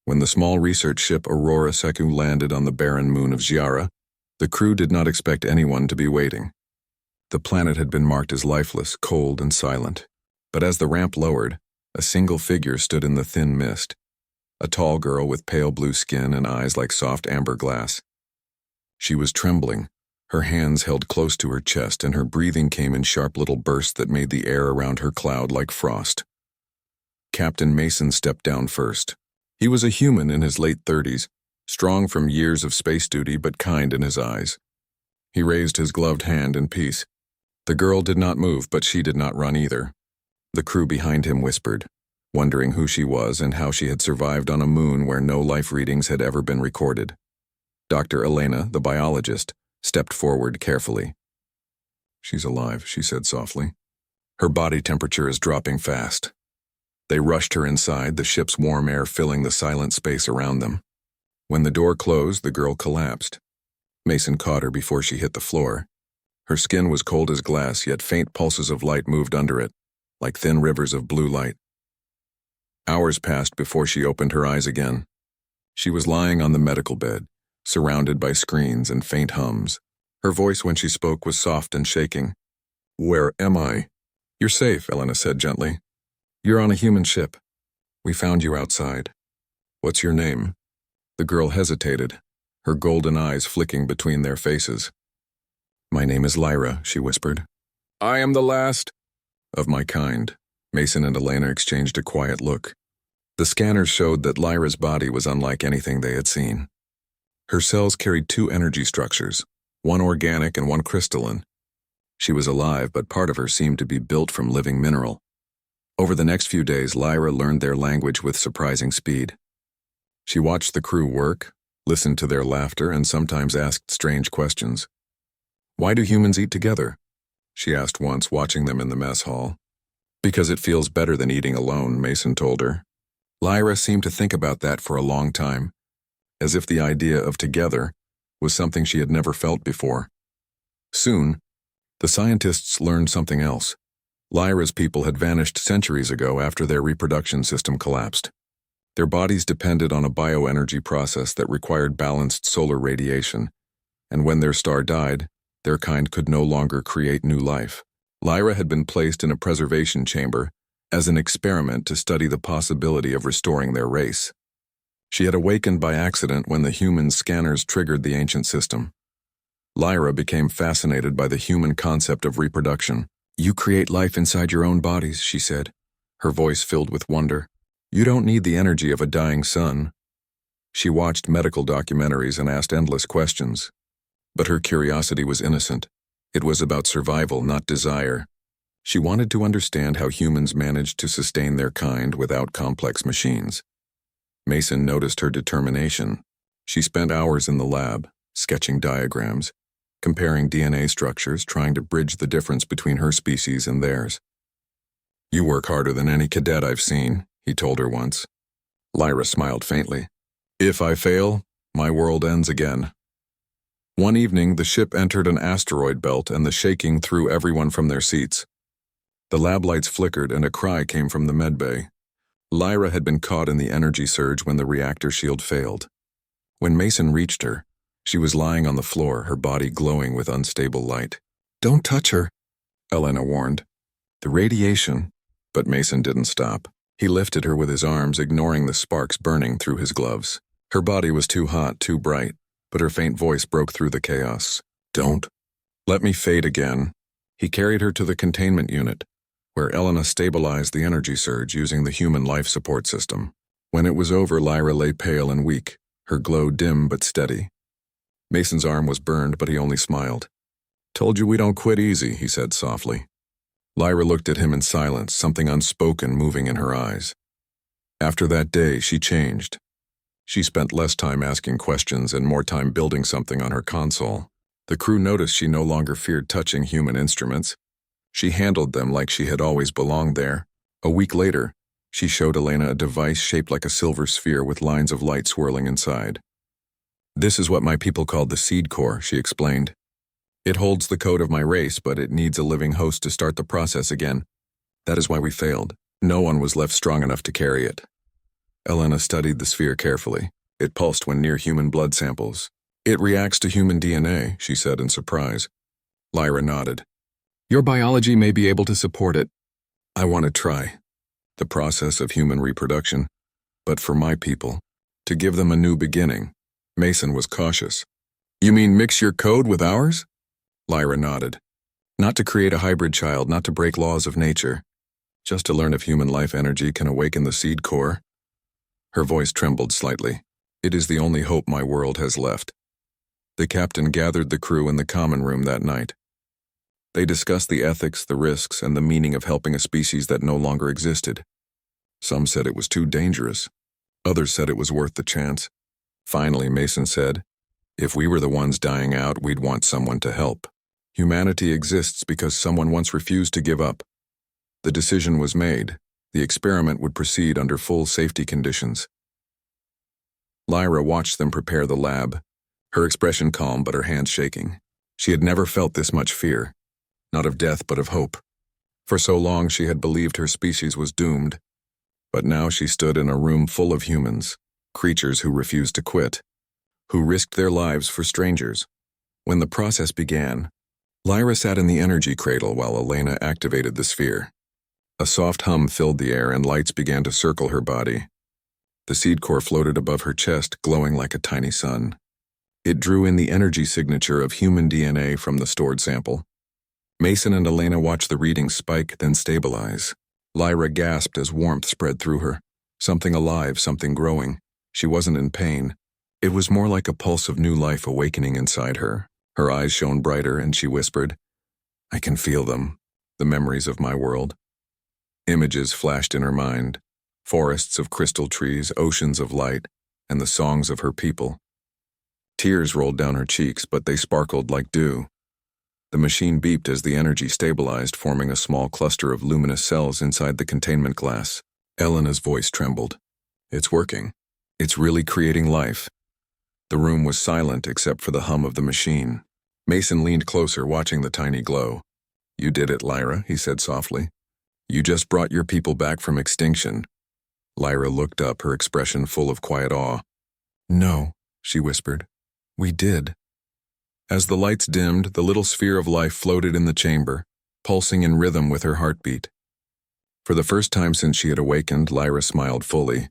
When the small research ship Aurora Seku landed on the barren moon of Giara, the crew did not expect anyone to be waiting. The planet had been marked as lifeless, cold, and silent. But as the ramp lowered, a single figure stood in the thin mist. A tall girl with pale blue skin and eyes like soft amber glass. She was trembling, her hands held close to her chest, and her breathing came in sharp little bursts that made the air around her cloud like frost. Captain Mason stepped down first. He was a human in his late 30s, strong from years of space duty but kind in his eyes. He raised his gloved hand in peace. The girl did not move, but she did not run either. The crew behind him whispered, wondering who she was and how she had survived on a moon where no life readings had ever been recorded. Dr. Elena, the biologist, stepped forward carefully. "She's alive," she said softly. "Her body temperature is dropping fast." They rushed her inside, the ship's warm air filling the silent space around them. When the door closed, the girl collapsed. Mason caught her before she hit the floor. Her skin was cold as glass, yet faint pulses of light moved under it, like thin rivers of blue light. Hours passed before she opened her eyes again. She was lying on the medical bed, surrounded by screens and faint hums. Her voice when she spoke was soft and shaking. "Where am I?" "You're safe," Elena said gently. "You're on a human ship. We found you outside." "What's your name?" The girl hesitated, her golden eyes flicking between their faces. "My name is Lyra," she whispered. "I am the last of my kind." Mason and Elena exchanged a quiet look. The scanners showed that Lyra's body was unlike anything they had seen. Her cells carried two energy structures, one organic and one crystalline. She was alive, but part of her seemed to be built from living mineral. Over the next few days, Lyra learned their language with surprising speed. She watched the crew work, listened to their laughter, and sometimes asked strange questions. "Why do humans eat together?" she asked once, watching them in the mess hall. "Because it feels better than eating alone," Mason told her. Lyra seemed to think about that for a long time, as if the idea of together was something she had never felt before. Soon, the scientists learned something else. Lyra's people had vanished centuries ago after their reproduction system collapsed. Their bodies depended on a bioenergy process that required balanced solar radiation, and when their star died, their kind could no longer create new life. Lyra had been placed in a preservation chamber as an experiment to study the possibility of restoring their race. She had awakened by accident when the human scanners triggered the ancient system. Lyra became fascinated by the human concept of reproduction. "You create life inside your own bodies," she said, her voice filled with wonder. "You don't need the energy of a dying sun." She watched medical documentaries and asked endless questions. But her curiosity was innocent. It was about survival, not desire. She wanted to understand how humans managed to sustain their kind without complex machines. Mason noticed her determination. She spent hours in the lab, sketching diagrams, comparing DNA structures, trying to bridge the difference between her species and theirs. "You work harder than any cadet I've seen," he told her once. Lyra smiled faintly. "If I fail, my world ends again." One evening, the ship entered an asteroid belt and the shaking threw everyone from their seats. The lab lights flickered and a cry came from the medbay. Lyra had been caught in the energy surge when the reactor shield failed. When Mason reached her, she was lying on the floor, her body glowing with unstable light. "Don't touch her," Elena warned. "The radiation." But Mason didn't stop. He lifted her with his arms, ignoring the sparks burning through his gloves. Her body was too hot, too bright, but her faint voice broke through the chaos. "Don't let me fade again." He carried her to the containment unit, where Elena stabilized the energy surge using the human life support system. When it was over, Lyra lay pale and weak, her glow dim but steady. Mason's arm was burned, but he only smiled. "Told you we don't quit easy," he said softly. Lyra looked at him in silence, something unspoken moving in her eyes. After that day, she changed. She spent less time asking questions and more time building something on her console. The crew noticed she no longer feared touching human instruments. She handled them like she had always belonged there. A week later, she showed Elena a device shaped like a silver sphere with lines of light swirling inside. "This is what my people called the seed core," she explained. "It holds the code of my race, but it needs a living host to start the process again. That is why we failed. No one was left strong enough to carry it." Elena studied the sphere carefully. It pulsed when near human blood samples. It reacts to human DNA, she said in surprise. Lyra nodded. Your biology may be able to support it. I want to try. The process of human reproduction. But for my people, to give them a new beginning. Mason was cautious. You mean mix your code with ours? Lyra nodded. Not to create a hybrid child, not to break laws of nature. Just to learn if human life energy can awaken the seed core. Her voice trembled slightly. It is the only hope my world has left. The captain gathered the crew in the common room that night. They discussed the ethics, the risks, and the meaning of helping a species that no longer existed. Some said it was too dangerous. Others said it was worth the chance. Finally, Mason said, if we were the ones dying out, we'd want someone to help. Humanity exists because someone once refused to give up. The decision was made. The experiment would proceed under full safety conditions. Lyra watched them prepare the lab, her expression calm but her hands shaking. She had never felt this much fear, not of death but of hope. For so long she had believed her species was doomed, but now she stood in a room full of humans, creatures who refused to quit, who risked their lives for strangers. When the process began, Lyra sat in the energy cradle while Elena activated the sphere. A soft hum filled the air and lights began to circle her body. The seed core floated above her chest, glowing like a tiny sun. It drew in the energy signature of human DNA from the stored sample. Mason and Elena watched the readings spike, then stabilize. Lyra gasped as warmth spread through her. Something alive, something growing. She wasn't in pain. It was more like a pulse of new life awakening inside her. Her eyes shone brighter and she whispered, I can feel them, the memories of my world. Images flashed in her mind, forests of crystal trees, oceans of light, and the songs of her people. Tears rolled down her cheeks, but they sparkled like dew. The machine beeped as the energy stabilized, forming a small cluster of luminous cells inside the containment glass. Elena's voice trembled. It's working. It's really creating life. The room was silent except for the hum of the machine. Mason leaned closer, watching the tiny glow. You did it, Lyra, he said softly. You just brought your people back from extinction. Lyra looked up, her expression full of quiet awe. No, she whispered. We did. As the lights dimmed, the little sphere of life floated in the chamber, pulsing in rhythm with her heartbeat. For the first time since she had awakened, Lyra smiled fully.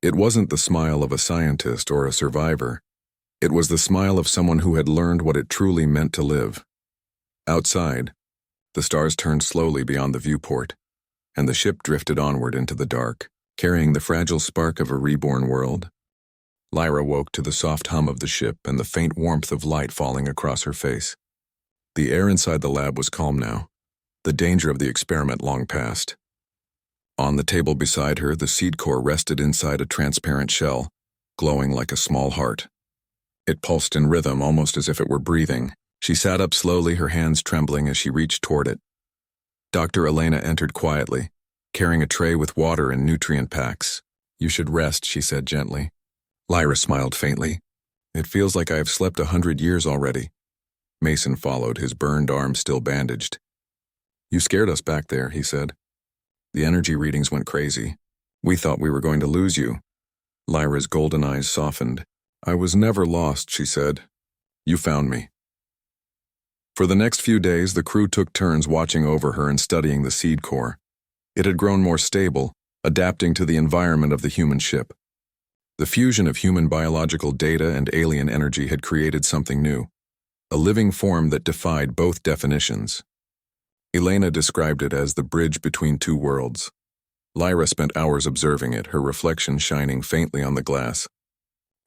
It wasn't the smile of a scientist or a survivor. It was the smile of someone who had learned what it truly meant to live. Outside, the stars turned slowly beyond the viewport, and the ship drifted onward into the dark, carrying the fragile spark of a reborn world. Lyra woke to the soft hum of the ship and the faint warmth of light falling across her face. The air inside the lab was calm now, the danger of the experiment long past. On the table beside her, the seed core rested inside a transparent shell, glowing like a small heart. It pulsed in rhythm, almost as if it were breathing. She sat up slowly, her hands trembling as she reached toward it. Dr. Elena entered quietly, carrying a tray with water and nutrient packs. You should rest, she said gently. Lyra smiled faintly. It feels like I have slept 100 years already. Mason followed, his burned arm still bandaged. You scared us back there, he said. The energy readings went crazy. We thought we were going to lose you. Lyra's golden eyes softened. I was never lost, she said. You found me. For the next few days, the crew took turns watching over her and studying the seed core. It had grown more stable, adapting to the environment of the human ship. The fusion of human biological data and alien energy had created something new, a living form that defied both definitions. Elena described it as the bridge between two worlds. Lyra spent hours observing it, her reflection shining faintly on the glass.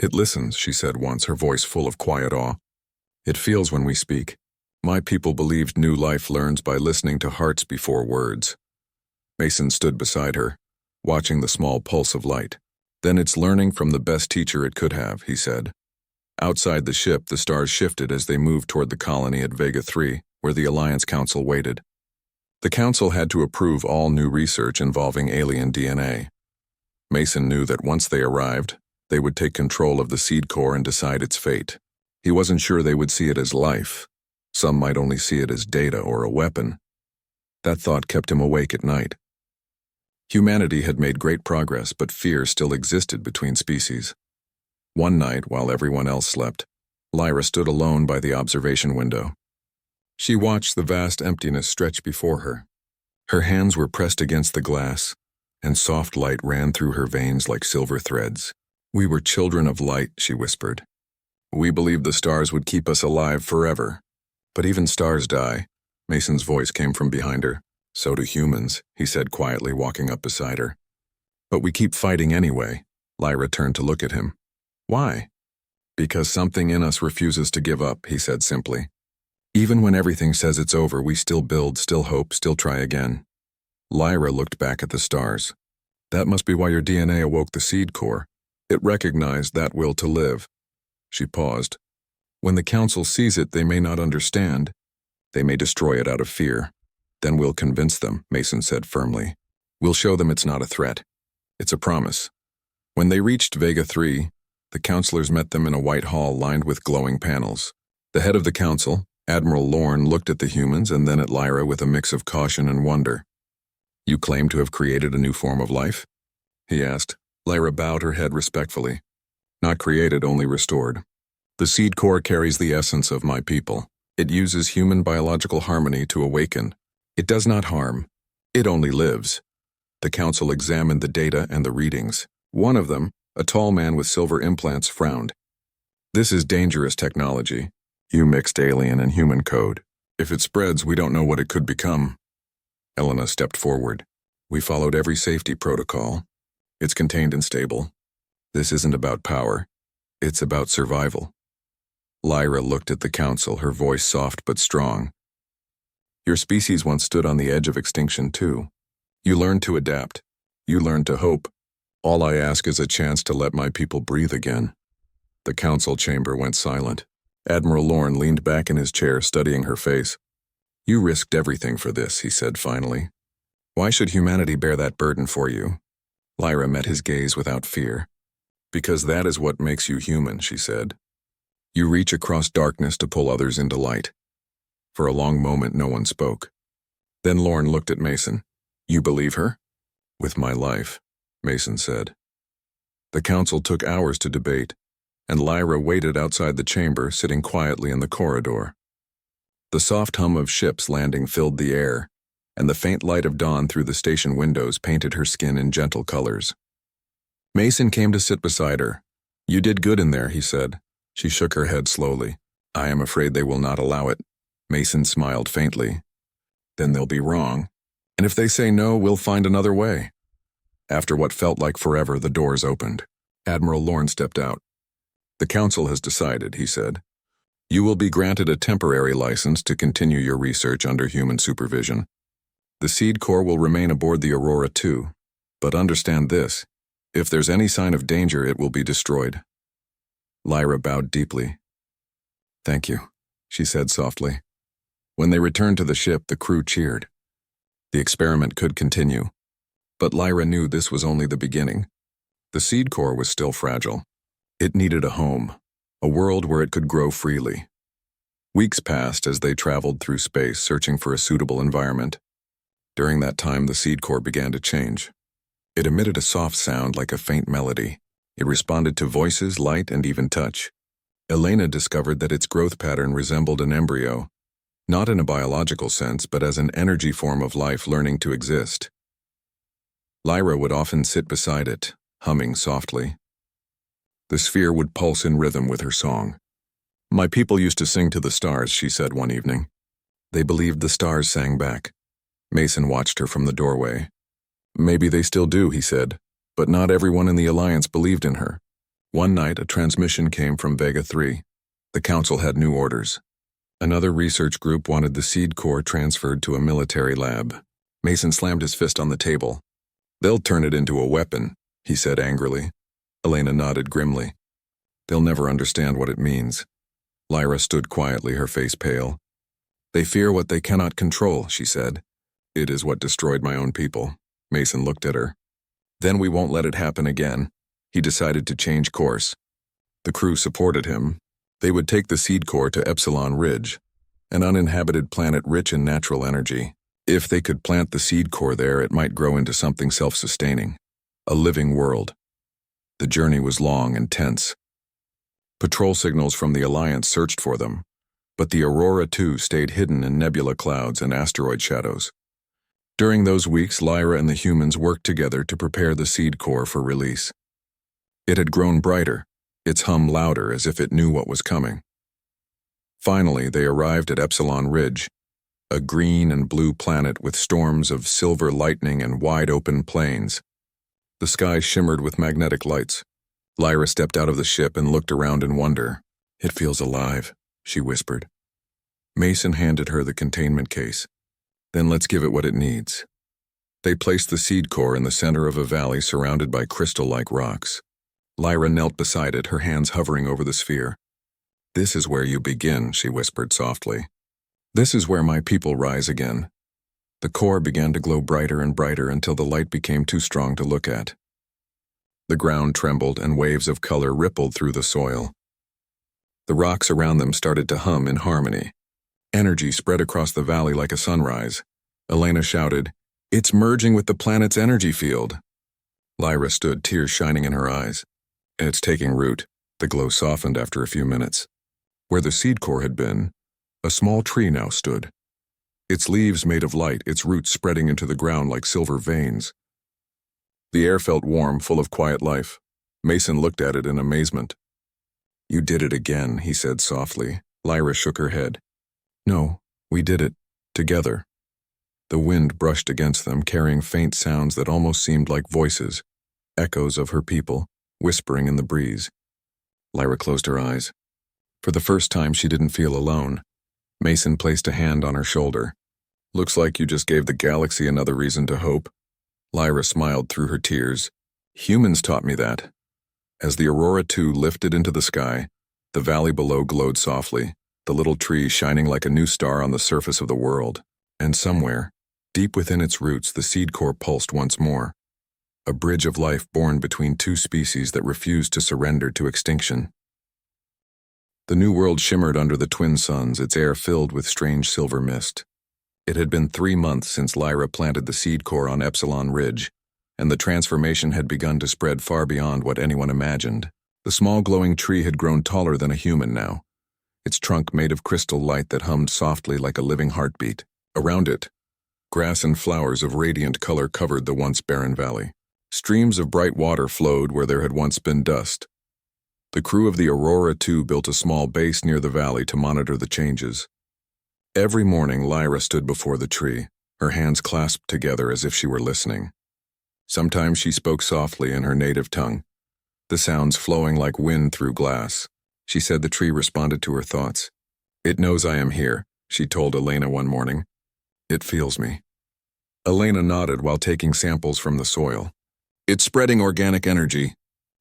It listens, she said once, her voice full of quiet awe. It feels when we speak. My people believed new life learns by listening to hearts before words. Mason stood beside her, watching the small pulse of light. Then it's learning from the best teacher it could have, he said. Outside the ship, the stars shifted as they moved toward the colony at Vega 3, where the Alliance Council waited. The Council had to approve all new research involving alien DNA. Mason knew that once they arrived, they would take control of the seed core and decide its fate. He wasn't sure they would see it as life. Some might only see it as data or a weapon. That thought kept him awake at night. Humanity had made great progress, but fear still existed between species. One night, while everyone else slept, Lyra stood alone by the observation window. She watched the vast emptiness stretch before her. Her hands were pressed against the glass, and soft light ran through her veins like silver threads. "We were children of light," she whispered. "We believed the stars would keep us alive forever. But even stars die." Mason's voice came from behind her. "So do humans," he said quietly, walking up beside her. "But we keep fighting anyway." Lyra turned to look at him. "Why?" "Because something in us refuses to give up," he said simply. "Even when everything says it's over, we still build, still hope, still try again." Lyra looked back at the stars. "That must be why your DNA awoke the seed core. It recognized that will to live." She paused. "When the council sees it, they may not understand. They may destroy it out of fear. Then we'll convince them," Mason said firmly. "We'll show them it's not a threat. It's a promise." When they reached Vega 3, the counselors met them in a white hall lined with glowing panels. The head of the council, Admiral Lorne, looked at the humans and then at Lyra with a mix of caution and wonder. "You claim to have created a new form of life?" he asked. Lyra bowed her head respectfully. "Not created, only restored. The seed core carries the essence of my people. It uses human biological harmony to awaken. It does not harm. It only lives." The council examined the data and the readings. One of them, a tall man with silver implants, frowned. "This is dangerous technology. You mixed alien and human code. If it spreads, we don't know what it could become." Elena stepped forward. "We followed every safety protocol. It's contained and stable. This isn't about power. It's about survival." Lyra looked at the council, her voice soft but strong. "Your species once stood on the edge of extinction too. You learned to adapt. You learned to hope. All I ask is a chance to let my people breathe again." The council chamber went silent. Admiral Lorne leaned back in his chair, studying her face. "You risked everything for this," he said finally. "Why should humanity bear that burden for you?" Lyra met his gaze without fear. "Because that is what makes you human," she said. "You reach across darkness to pull others into light." For a long moment, no one spoke. Then Lorne looked at Mason. "You believe her?" "With my life," Mason said. The council took hours to debate, and Lyra waited outside the chamber, sitting quietly in the corridor. The soft hum of ships landing filled the air, and the faint light of dawn through the station windows painted her skin in gentle colors. Mason came to sit beside her. "You did good in there," he said. She shook her head slowly. "I am afraid they will not allow it." Mason smiled faintly. "Then they'll be wrong. And if they say no, we'll find another way." After what felt like forever, the doors opened. Admiral Lorne stepped out. "The council has decided," he said. "You will be granted a temporary license to continue your research under human supervision. The seed core will remain aboard the Aurora too. But understand this, if there's any sign of danger, it will be destroyed." Lyra bowed deeply. "Thank you," she said softly. When they returned to the ship, the crew cheered. The experiment could continue. But Lyra knew this was only the beginning. The seed core was still fragile. It needed a home, a world where it could grow freely. Weeks passed as they traveled through space, searching for a suitable environment. During that time, the seed core began to change. It emitted a soft sound like a faint melody. It responded to voices, light, and even touch. Elena discovered that its growth pattern resembled an embryo, not in a biological sense, but as an energy form of life learning to exist. Lyra would often sit beside it, humming softly. The sphere would pulse in rhythm with her song. "My people used to sing to the stars," she said one evening. They believed the stars sang back. Mason watched her from the doorway. "Maybe they still do," he said, "but not everyone in the Alliance believed in her." One night, a transmission came from Vega 3. The council had new orders. Another research group wanted the seed core transferred to a military lab. Mason slammed his fist on the table. "They'll turn it into a weapon," he said angrily. Elena nodded grimly. "They'll never understand what it means." Lyra stood quietly, her face pale. "They fear what they cannot control," she said. "It is what destroyed my own people." Mason looked at her. "Then we won't let it happen again." He decided to change course. The crew supported him. They would take the seed core to Epsilon Ridge, an uninhabited planet rich in natural energy. If they could plant the seed core there, it might grow into something self-sustaining, a living world. The journey was long and tense. Patrol signals from the Alliance searched for them, but the Aurora II stayed hidden in nebula clouds and asteroid shadows. During those weeks, Lyra and the humans worked together to prepare the seed core for release. It had grown brighter, its hum louder as if it knew what was coming. Finally, they arrived at Epsilon Ridge, a green and blue planet with storms of silver lightning and wide-open plains. The sky shimmered with magnetic lights. Lyra stepped out of the ship and looked around in wonder. "It feels alive," she whispered. Mason handed her the containment case. "Then let's give it what it needs." They placed the seed core in the center of a valley surrounded by crystal-like rocks. Lyra knelt beside it, her hands hovering over the sphere. "This is where you begin," she whispered softly. "This is where my people rise again." The core began to glow brighter and brighter until the light became too strong to look at. The ground trembled and waves of color rippled through the soil. The rocks around them started to hum in harmony. Energy spread across the valley like a sunrise. Elena shouted, "It's merging with the planet's energy field." Lyra stood, tears shining in her eyes. "It's taking root." The glow softened after a few minutes. Where the seed core had been, a small tree now stood. Its leaves made of light, its roots spreading into the ground like silver veins. The air felt warm, full of quiet life. Mason looked at it in amazement. "You did it again," he said softly. Lyra shook her head. "No, we did it. Together." The wind brushed against them, carrying faint sounds that almost seemed like voices, echoes of her people, whispering in the breeze. Lyra closed her eyes. For the first time, she didn't feel alone. Mason placed a hand on her shoulder. "Looks like you just gave the galaxy another reason to hope." Lyra smiled through her tears. "Humans taught me that." As the Aurora II lifted into the sky, the valley below glowed softly, the little tree shining like a new star on the surface of the world. And somewhere, deep within its roots, the seed core pulsed once more. A bridge of life born between two species that refused to surrender to extinction. The new world shimmered under the twin suns, its air filled with strange silver mist. It had been 3 months since Lyra planted the seed core on Epsilon Ridge, and the transformation had begun to spread far beyond what anyone imagined. The small glowing tree had grown taller than a human now, its trunk made of crystal light that hummed softly like a living heartbeat. Around it, grass and flowers of radiant color covered the once barren valley. Streams of bright water flowed where there had once been dust. The crew of the Aurora II built a small base near the valley to monitor the changes. Every morning, Lyra stood before the tree, her hands clasped together as if she were listening. Sometimes she spoke softly in her native tongue, the sounds flowing like wind through glass. She said the tree responded to her thoughts. "It knows I am here," she told Elena one morning. "It feels me." Elena nodded while taking samples from the soil. "It's spreading organic energy.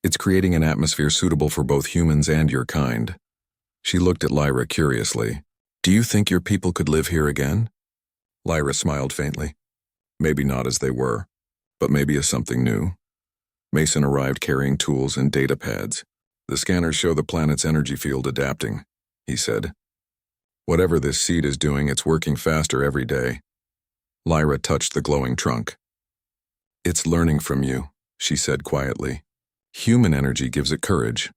It's creating an atmosphere suitable for both humans and your kind." She looked at Lyra curiously. "Do you think your people could live here again?" Lyra smiled faintly. "Maybe not as they were, but maybe as something new." Mason arrived carrying tools and data pads. "The scanners show the planet's energy field adapting," he said. "Whatever this seed is doing, it's working faster every day." Lyra touched the glowing trunk. "It's learning from you," she said quietly. "Human energy gives it courage."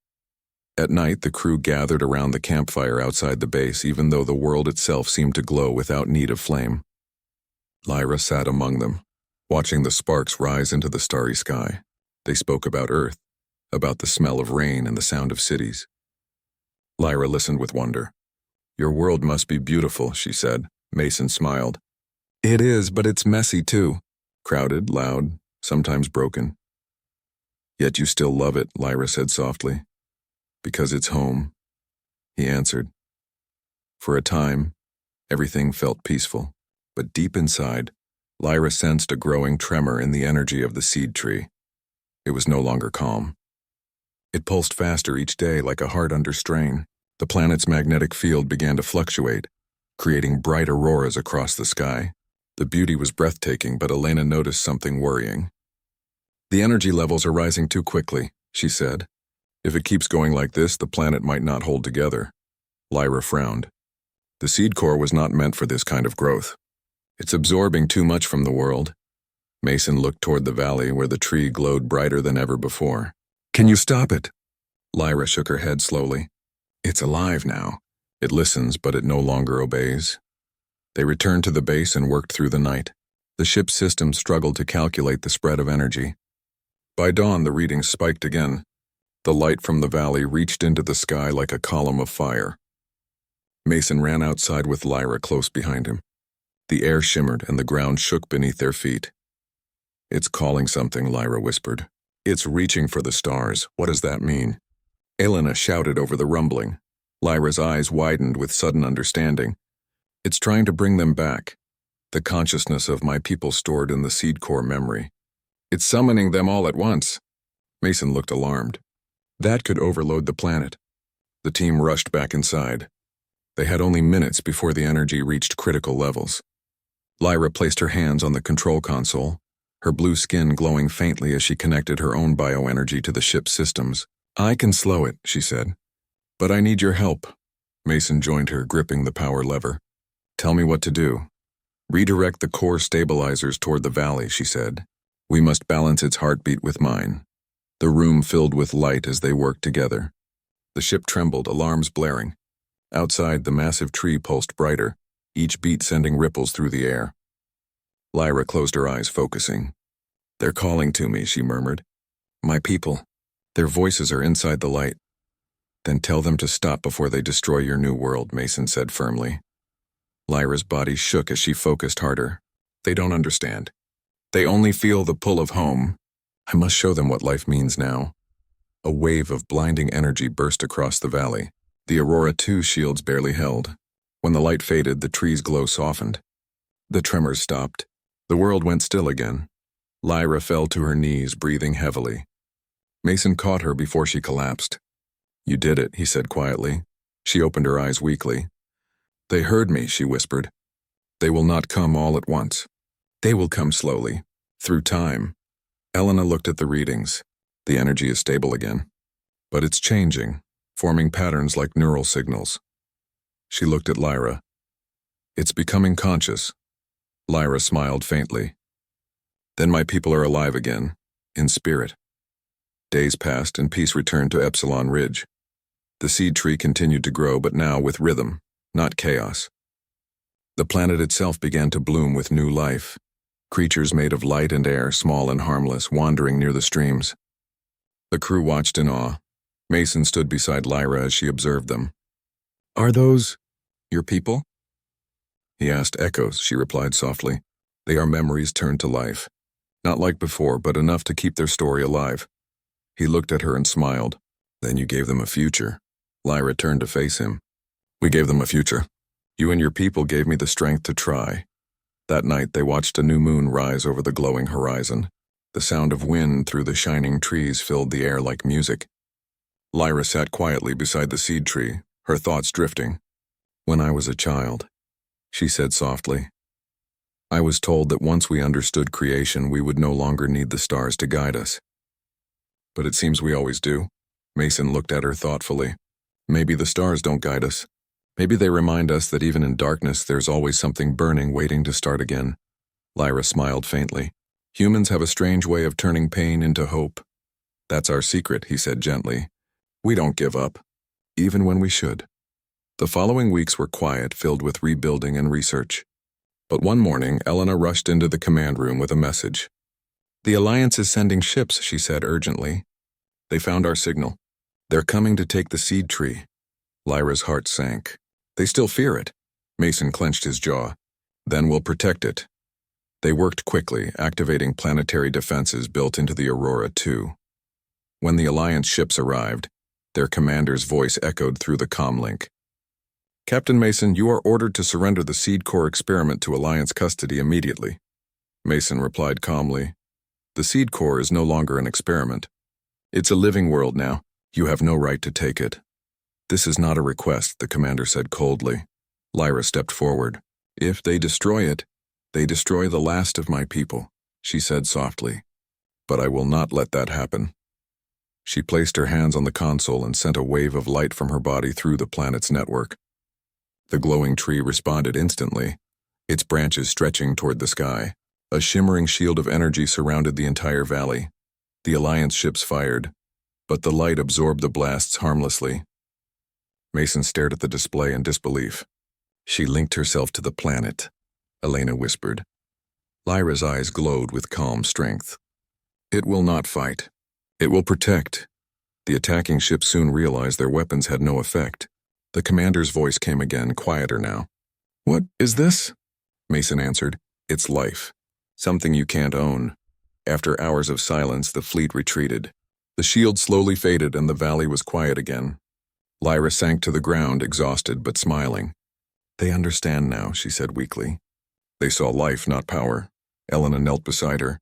At night, the crew gathered around the campfire outside the base, even though the world itself seemed to glow without need of flame. Lyra sat among them, watching the sparks rise into the starry sky. They spoke about Earth, about the smell of rain and the sound of cities. Lyra listened with wonder. "Your world must be beautiful," she said. Mason smiled. "It is, but it's messy too. Crowded, loud, sometimes broken." "Yet you still love it," Lyra said softly. "Because it's home," he answered. For a time, everything felt peaceful, but deep inside, Lyra sensed a growing tremor in the energy of the seed tree. It was no longer calm. It pulsed faster each day like a heart under strain. The planet's magnetic field began to fluctuate, creating bright auroras across the sky. The beauty was breathtaking, but Elena noticed something worrying. "The energy levels are rising too quickly," she said. "If it keeps going like this, the planet might not hold together." Lyra frowned. The seed core was not meant for this kind of growth. It's absorbing too much from the world. Mason looked toward the valley where the tree glowed brighter than ever before. Can you stop it? Lyra shook her head slowly. It's alive now. It listens, but it no longer obeys. They returned to the base and worked through the night. The ship's system struggled to calculate the spread of energy. By dawn, the readings spiked again. The light from the valley reached into the sky like a column of fire. Mason ran outside with Lyra close behind him. The air shimmered and the ground shook beneath their feet. It's calling something, Lyra whispered. It's reaching for the stars. What does that mean? Elena shouted over the rumbling. Lyra's eyes widened with sudden understanding. It's trying to bring them back. The consciousness of my people stored in the seed core memory. It's summoning them all at once. Mason looked alarmed. That could overload the planet. The team rushed back inside. They had only minutes before the energy reached critical levels. Lyra placed her hands on the control console, her blue skin glowing faintly as she connected her own bioenergy to the ship's systems. I can slow it, she said. But I need your help. Mason joined her, gripping the power lever. Tell me what to do. Redirect the core stabilizers toward the valley, she said. We must balance its heartbeat with mine. The room filled with light as they worked together. The ship trembled, alarms blaring. Outside, the massive tree pulsed brighter, each beat sending ripples through the air. Lyra closed her eyes, focusing. They're calling to me, she murmured. My people. Their voices are inside the light. Then tell them to stop before they destroy your new world, Mason said firmly. Lyra's body shook as she focused harder. They don't understand. They only feel the pull of home. I must show them what life means now. A wave of blinding energy burst across the valley. The Aurora 2 shields barely held. When the light faded, the tree's glow softened. The tremors stopped. The world went still again. Lyra fell to her knees, breathing heavily. Mason caught her before she collapsed. You did it, he said quietly. She opened her eyes weakly. They heard me, she whispered. They will not come all at once. They will come slowly, through time. Elena looked at the readings. The energy is stable again. But it's changing, forming patterns like neural signals. She looked at Lyra. It's becoming conscious. Lyra smiled faintly. Then my people are alive again, in spirit. Days passed and peace returned to Epsilon Ridge. The seed tree continued to grow, but now with rhythm, not chaos. The planet itself began to bloom with new life. Creatures made of light and air, small and harmless, wandering near the streams. The crew watched in awe. Mason stood beside Lyra as she observed them. Are those your people? He asked. Echoes, she replied softly. They are memories turned to life. Not like before, but enough to keep their story alive. He looked at her and smiled. Then you gave them a future. Lyra turned to face him. We gave them a future. You and your people gave me the strength to try. That night they watched a new moon rise over the glowing horizon. The sound of wind through the shining trees filled the air like music. Lyra sat quietly beside the seed tree, her thoughts drifting. When I was a child, she said softly, I was told that once we understood creation, we would no longer need the stars to guide us. But it seems we always do. Mason looked at her thoughtfully. Maybe the stars don't guide us. Maybe they remind us that even in darkness, there's always something burning waiting to start again. Lyra smiled faintly. Humans have a strange way of turning pain into hope. That's our secret, he said gently. We don't give up, even when we should. The following weeks were quiet, filled with rebuilding and research. But one morning, Elena rushed into the command room with a message. The Alliance is sending ships, she said urgently. They found our signal. They're coming to take the seed tree. Lyra's heart sank. They still fear it. Mason clenched his jaw. Then we'll protect it. They worked quickly, activating planetary defenses built into the Aurora 2. When the Alliance ships arrived, their commander's voice echoed through the comlink. Captain Mason, you are ordered to surrender the seed core experiment to Alliance custody immediately. Mason replied calmly. The seed core is no longer an experiment. It's a living world now. You have no right to take it. This is not a request, the commander said coldly. Lyra stepped forward. If they destroy it, they destroy the last of my people, she said softly. But I will not let that happen. She placed her hands on the console and sent a wave of light from her body through the planet's network. The glowing tree responded instantly. its branches stretching toward the sky. A shimmering shield of energy surrounded the entire valley. The Alliance ships fired, but the light absorbed the blasts harmlessly. Mason stared at the display in disbelief. She linked herself to the planet, Elena whispered. Lyra's eyes glowed with calm strength. It will not fight. It will protect. The attacking ships soon realized their weapons had no effect. The commander's voice came again, quieter now. What is this? Mason answered. It's life. Something you can't own. After hours of silence, the fleet retreated. The shield slowly faded and the valley was quiet again. Lyra sank to the ground, exhausted but smiling. They understand now, she said weakly. They saw life, not power. Elena knelt beside her.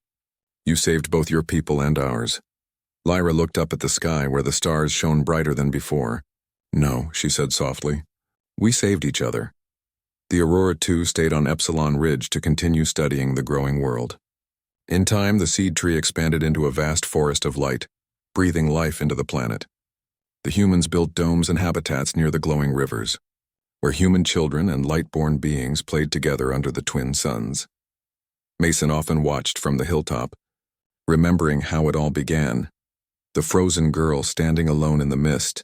You saved both your people and ours. Lyra looked up at the sky where the stars shone brighter than before. No, she said softly. We saved each other. The Aurora II stayed on Epsilon Ridge to continue studying the growing world. In time, the seed tree expanded into a vast forest of light, breathing life into the planet. The humans built domes and habitats near the glowing rivers, where human children and light-born beings played together under the twin suns. Mason often watched from the hilltop, remembering how it all began. The frozen girl standing alone in the mist,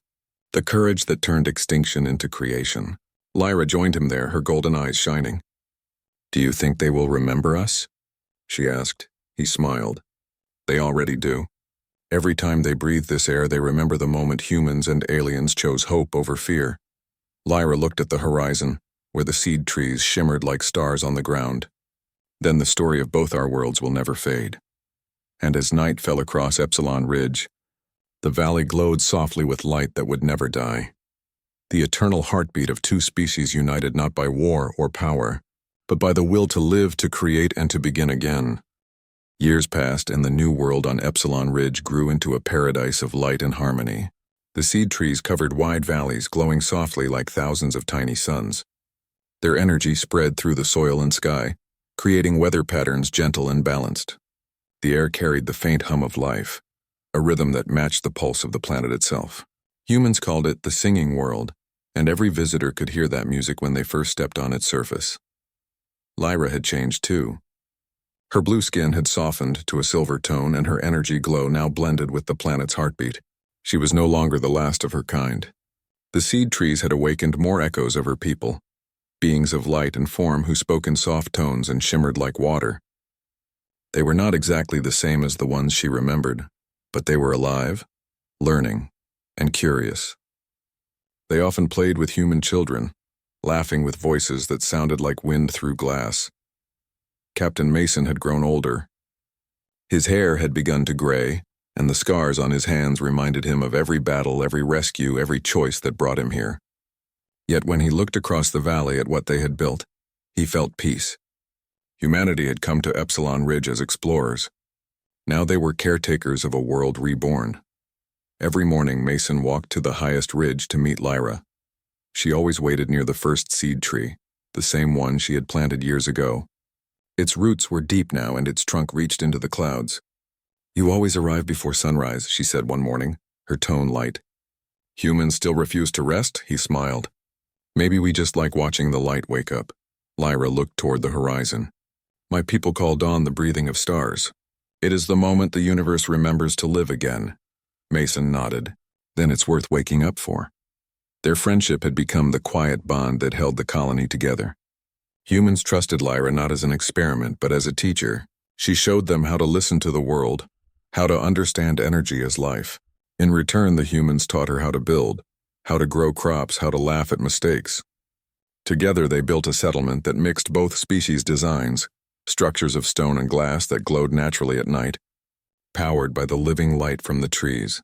the courage that turned extinction into creation. Lyra joined him there, her golden eyes shining. Do you think they will remember us? She asked. He smiled. They already do. Every time they breathe this air, they remember the moment humans and aliens chose hope over fear. Lyra looked at the horizon, where the seed trees shimmered like stars on the ground. Then the story of both our worlds will never fade. And as night fell across Epsilon Ridge, the valley glowed softly with light that would never die. The eternal heartbeat of two species united not by war or power, but by the will to live, to create, and to begin again. Years passed, and the new world on Epsilon Ridge grew into a paradise of light and harmony. The seed trees covered wide valleys, glowing softly like thousands of tiny suns. Their energy spread through the soil and sky, creating weather patterns gentle and balanced. The air carried the faint hum of life, a rhythm that matched the pulse of the planet itself. Humans called it the singing world, and every visitor could hear that music when they first stepped on its surface. Lyra had changed too. Her blue skin had softened to a silver tone, and her energy glow now blended with the planet's heartbeat. She was no longer the last of her kind. The seed trees had awakened more echoes of her people, beings of light and form who spoke in soft tones and shimmered like water. They were not exactly the same as the ones she remembered, but they were alive, learning, and curious. They often played with human children, laughing with voices that sounded like wind through glass. Captain Mason had grown older. His hair had begun to gray, and the scars on his hands reminded him of every battle, every rescue, every choice that brought him here. Yet when he looked across the valley at what they had built, he felt peace. Humanity had come to Epsilon Ridge as explorers. Now they were caretakers of a world reborn. Every morning, Mason walked to the highest ridge to meet Lyra. She always waited near the first seed tree, the same one she had planted years ago. Its roots were deep now, and its trunk reached into the clouds. You always arrive before sunrise, she said one morning, her tone light. Humans still refuse to rest? He smiled. Maybe we just like watching the light wake up. Lyra looked toward the horizon. My people call dawn the breathing of stars. It is the moment the universe remembers to live again. Mason nodded. Then it's worth waking up for. Their friendship had become the quiet bond that held the colony together. Humans trusted Lyra not as an experiment, but as a teacher. She showed them how to listen to the world, how to understand energy as life. In return, the humans taught her how to build, how to grow crops, how to laugh at mistakes. Together, they built a settlement that mixed both species' designs, structures of stone and glass that glowed naturally at night, powered by the living light from the trees.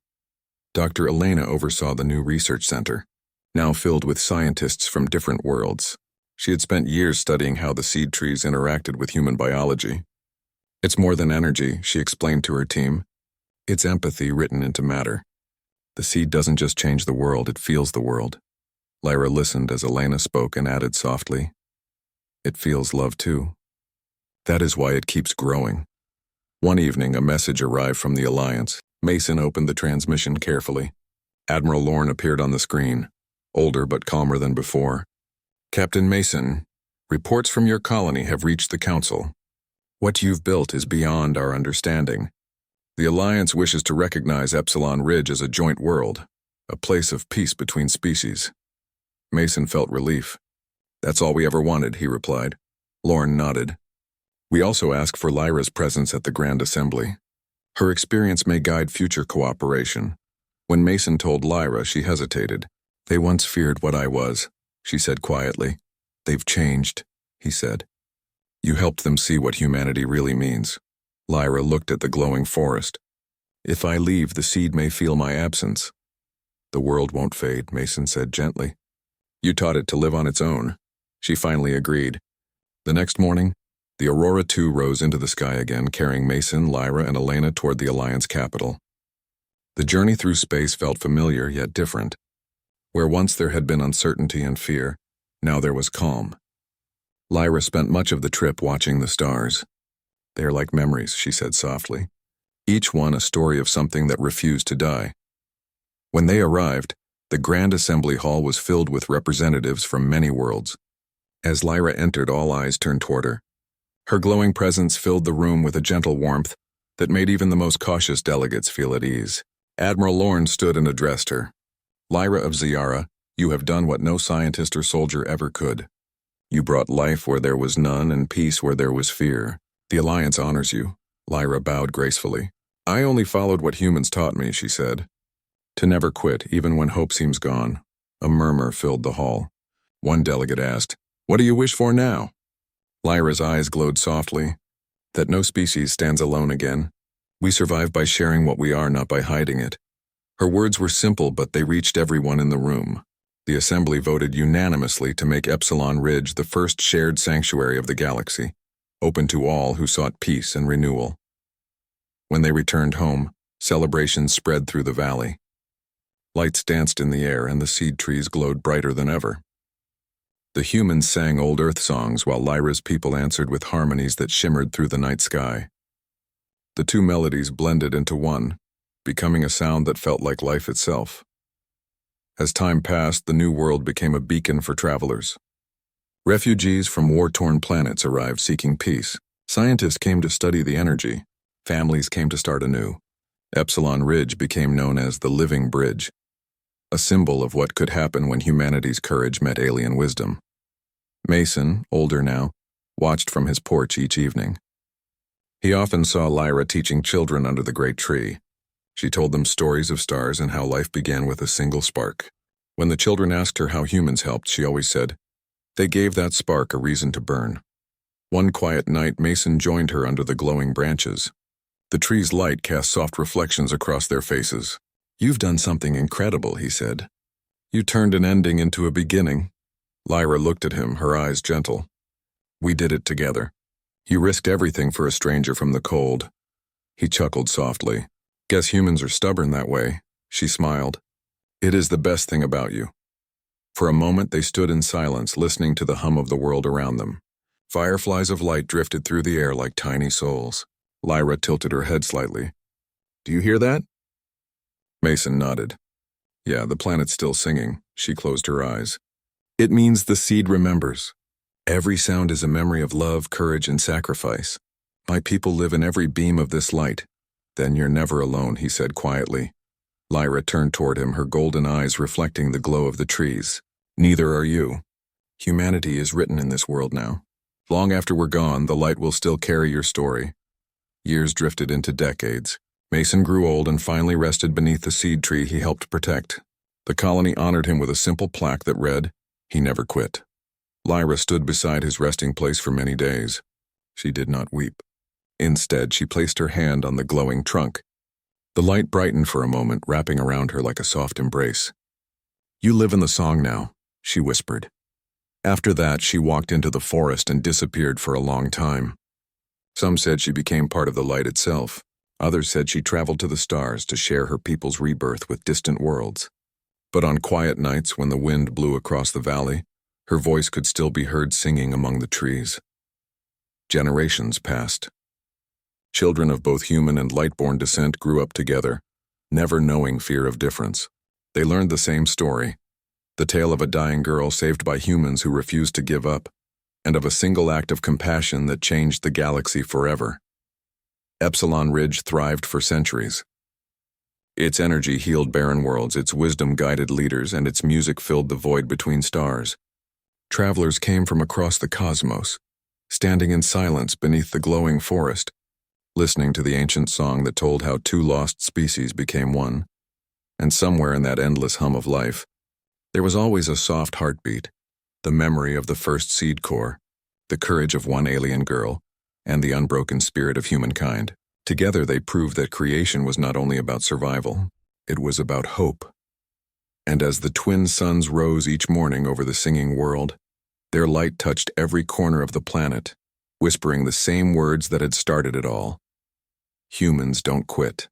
Dr. Elena oversaw the new research center, now filled with scientists from different worlds. She had spent years studying how the seed trees interacted with human biology. It's more than energy, she explained to her team. It's empathy written into matter. The seed doesn't just change the world, it feels the world. Lyra listened as Elena spoke and added softly, it feels love too. That is why it keeps growing. One evening, a message arrived from the Alliance. Mason opened the transmission carefully. Admiral Lorne appeared on the screen, older but calmer than before. Captain Mason, Reports from your colony have reached the Council. What you've built is beyond our understanding. The Alliance wishes to recognize Epsilon Ridge as a joint world, a place of peace between species. Mason felt relief. That's all we ever wanted, he replied. Lorne nodded. We also ask for Lyra's presence at the Grand Assembly. Her experience may guide future cooperation. When Mason told Lyra, she hesitated. They once feared what I was, she said quietly. They've changed, he said. You helped them see what humanity really means. Lyra looked at the glowing forest. If I leave, the seed may feel my absence. The world won't fade, Mason said gently. You taught it to live on its own. She finally agreed. The next morning, the Aurora 2 rose into the sky again, carrying Mason, Lyra, and Elena toward the Alliance capital. The journey through space felt familiar yet different. Where once there had been uncertainty and fear, now there was calm. Lyra spent much of the trip watching the stars. They are like memories, she said softly. Each one a story of something that refused to die. When they arrived, the Grand Assembly Hall was filled with representatives from many worlds. As Lyra entered, all eyes turned toward her. Her glowing presence filled the room with a gentle warmth that made even the most cautious delegates feel at ease. Admiral Lorne stood and addressed her. Lyra of Ziara, you have done what no scientist or soldier ever could. You brought life where there was none and peace where there was fear. The Alliance honors you. Lyra bowed gracefully. I only followed what humans taught me, she said. To never quit, even when hope seems gone. A murmur filled the hall. One delegate asked, What do you wish for now? Lyra's eyes glowed softly. That no species stands alone again. We survive by sharing what we are, not by hiding it. Her words were simple, but they reached everyone in the room. The Assembly voted unanimously to make Epsilon Ridge the first shared sanctuary of the galaxy, open to all who sought peace and renewal. When they returned home, celebrations spread through the valley. Lights danced in the air and the seed trees glowed brighter than ever. The humans sang old Earth songs while Lyra's people answered with harmonies that shimmered through the night sky. The two melodies blended into one, becoming a sound that felt like life itself. As time passed, the new world became a beacon for travelers. Refugees from war-torn planets arrived seeking peace. Scientists came to study the energy. Families came to start anew. Epsilon Ridge became known as the Living Bridge, a symbol of what could happen when humanity's courage met alien wisdom. Mason, older now, watched from his porch each evening. He often saw Lyra teaching children under the great tree. She told them stories of stars and how life began with a single spark. When the children asked her how humans helped, she always said, They gave that spark a reason to burn. One quiet night, Mason joined her under the glowing branches. The tree's light cast soft reflections across their faces. You've done something incredible, he said. You turned an ending into a beginning. Lyra looked at him, her eyes gentle. We did it together. You risked everything for a stranger from the cold. He chuckled softly. Guess humans are stubborn that way, she smiled. It is the best thing about you. For a moment they stood in silence, listening to the hum of the world around them. Fireflies of light drifted through the air like tiny souls. Lyra tilted her head slightly. Do you hear that? Mason nodded. Yeah, the planet's still singing. She closed her eyes. It means the seed remembers. Every sound is a memory of love, courage, and sacrifice. My people live in every beam of this light. Then you're never alone, he said quietly. Lyra turned toward him, her golden eyes reflecting the glow of the trees. Neither are you. Humanity is written in this world now. Long after we're gone, the light will still carry your story. Years drifted into decades. Mason grew old and finally rested beneath the seed tree he helped protect. The colony honored him with a simple plaque that read, He never quit. Lyra stood beside his resting place for many days. She did not weep. Instead, she placed her hand on the glowing trunk. The light brightened for a moment, wrapping around her like a soft embrace. You live in the song now, she whispered. After that, she walked into the forest and disappeared for a long time. Some said she became part of the light itself. Others said she traveled to the stars to share her people's rebirth with distant worlds. But on quiet nights when the wind blew across the valley, her voice could still be heard singing among the trees. Generations passed. Children of both human and light-born descent grew up together, never knowing fear of difference. They learned the same story, the tale of a dying girl saved by humans who refused to give up. and of a single act of compassion that changed the galaxy forever. Epsilon Ridge thrived for centuries. Its energy healed barren worlds, its wisdom guided leaders, and its music filled the void between stars. Travelers came from across the cosmos, standing in silence beneath the glowing forest, listening to the ancient song that told how two lost species became one. And somewhere in that endless hum of life, there was always a soft heartbeat, the memory of the first seed core, the courage of one alien girl, and the unbroken spirit of humankind. Together they proved that creation was not only about survival, it was about hope. And as the twin suns rose each morning over the singing world, their light touched every corner of the planet, whispering the same words that had started it all. Humans don't quit.